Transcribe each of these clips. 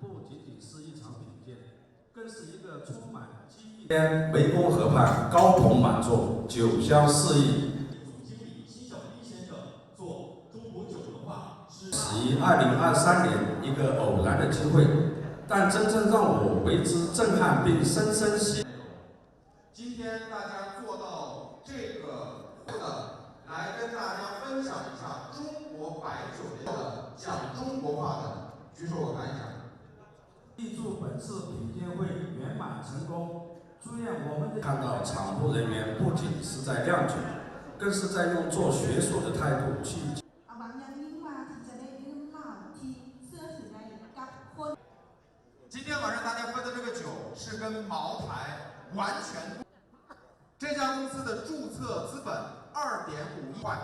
不仅仅是一场品鉴，更是一个充满机遇。天湄公河畔高朋满座，酒香四溢。总经理辛小兵先生做中国酒文化是于2023年一个偶然的机会，但真正让我为之震撼并深深吸引。今天大家做到这个来跟大家分享一下中国白酒的讲中国话的，举手我看一下。预祝本次品鉴会圆满成功，祝愿我们的看到场部人员不仅是在酿酒，更是在用做学术的态度去。今天晚上大家喝的这个酒是跟茅台完全不。这家公司的注册资本2.5亿块，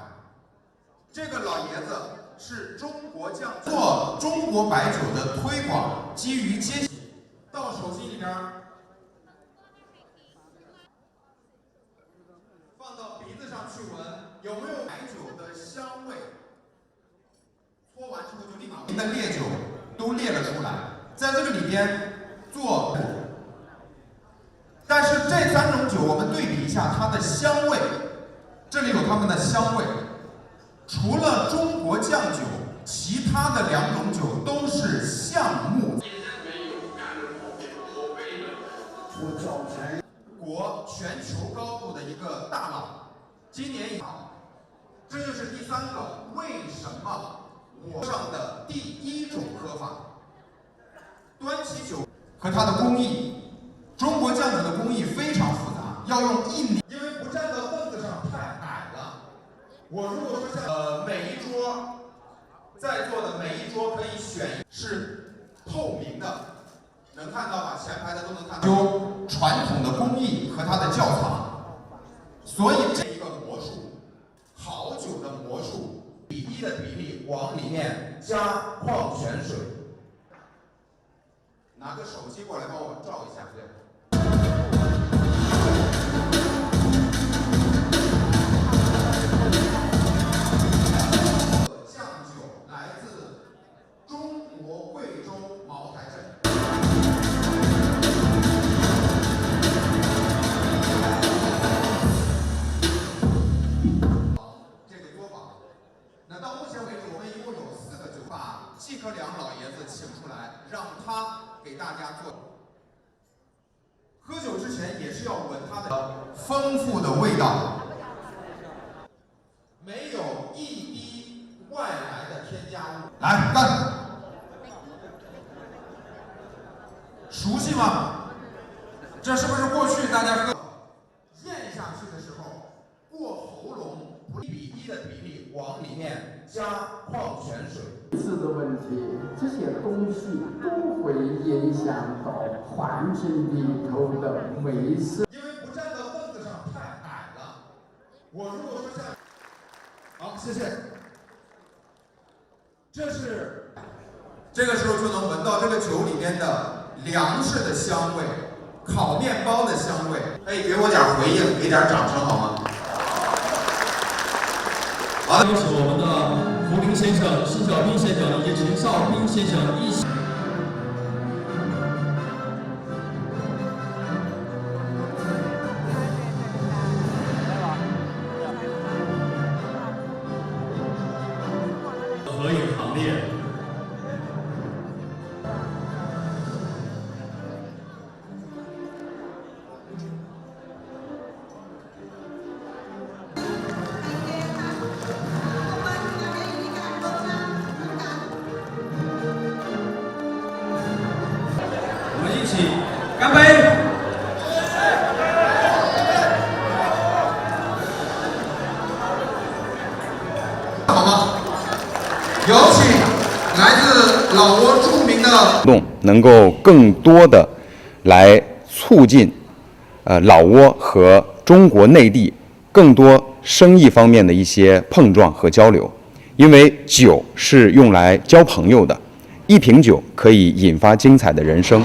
这个老爷子是中国酱做中国白酒的推广，基于接到手机里边，放到鼻子上去闻，有没有白酒的香味？搓完之后就立马您的烈酒都列了出来，在这个里边做。但是这3种酒我们对比一下它的香味，这里有它们的香味。除了中国酱酒，其他的2种酒都是橡木。国全球高度的一个大佬，今年也好，这就是第3个为什么我上的第1种喝法。端起酒和它的工艺。中国酱酒的工艺非常复杂，要用1年，因为不站到凳子上太矮了。我如果说像每一桌在座的每一桌可以选是透明的，能看到吧？前排的都能看到。有传统的工艺和它的窖藏，所以这一个魔术，好酒的魔术，1:1的比例往里面加矿泉水。拿个手机过来帮我照一下，对。酱酒来自中国贵州茅台镇。这个作坊，那到目前为止，我们一共有4个酒，把季克良老爷子请出来，让他给大家做。喝酒之前也是要闻它的丰富的味道，没有1滴外来的添加物。来干！熟悉吗？这是不是过去大家喝咽下去的时候过喉咙1:1的比例往里面加矿泉水？的问题，这些东西都会影响到环境里头的卫生。因为不站到凳子上太矮了，我如果说像，好，谢谢。这个时候就能闻到这个酒里面的粮食的香味，烤面包的香味。可以给我点回应，给点掌声好吗？好的，有请我们的胡林先生、辛小兵先生以及陈少兵先生一起。合影行列。干杯！好吗？有请来自老挝著名的活动，能够更多的来促进老挝和中国内地更多生意方面的一些碰撞和交流。因为酒是用来交朋友的，一瓶酒可以引发精彩的人生。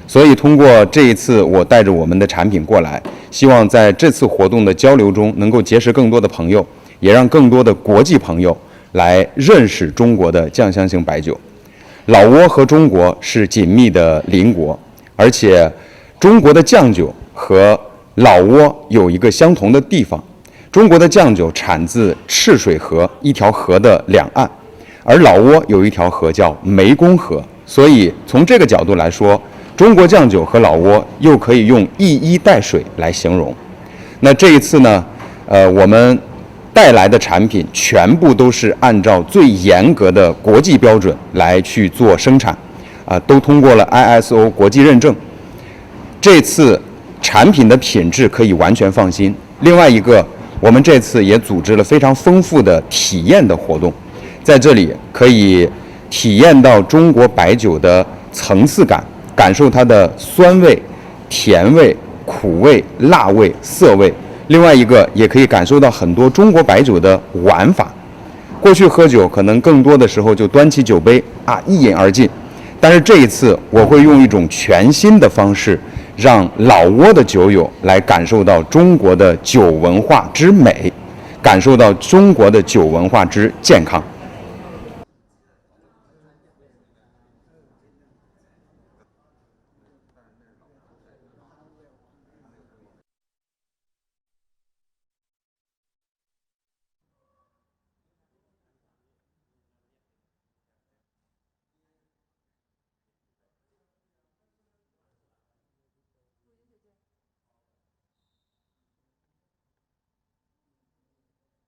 所以通过这一次我带着我们的产品过来，希望在这次活动的交流中能够结识更多的朋友，也让更多的国际朋友来认识中国的酱香型白酒。老挝和中国是紧密的邻国，而且中国的酱酒和老挝有一个相同的地方，中国的酱酒产自赤水河一条河的两岸，而老挝有一条河叫湄公河，所以从这个角度来说，中国酱酒和老挝又可以用一衣带水来形容。那这一次呢，我们带来的产品全部都是按照最严格的国际标准来去做生产，都通过了 ISO 国际认证。这次产品的品质可以完全放心。另外一个，我们这次也组织了非常丰富的体验的活动，在这里可以体验到中国白酒的层次感，感受它的酸味、甜味、苦味、辣味、涩味。另外一个也可以感受到很多中国白酒的玩法。过去喝酒可能更多的时候就端起酒杯一饮而尽，但是这一次我会用一种全新的方式，让老挝的酒友来感受到中国的酒文化之美，感受到中国的酒文化之健康。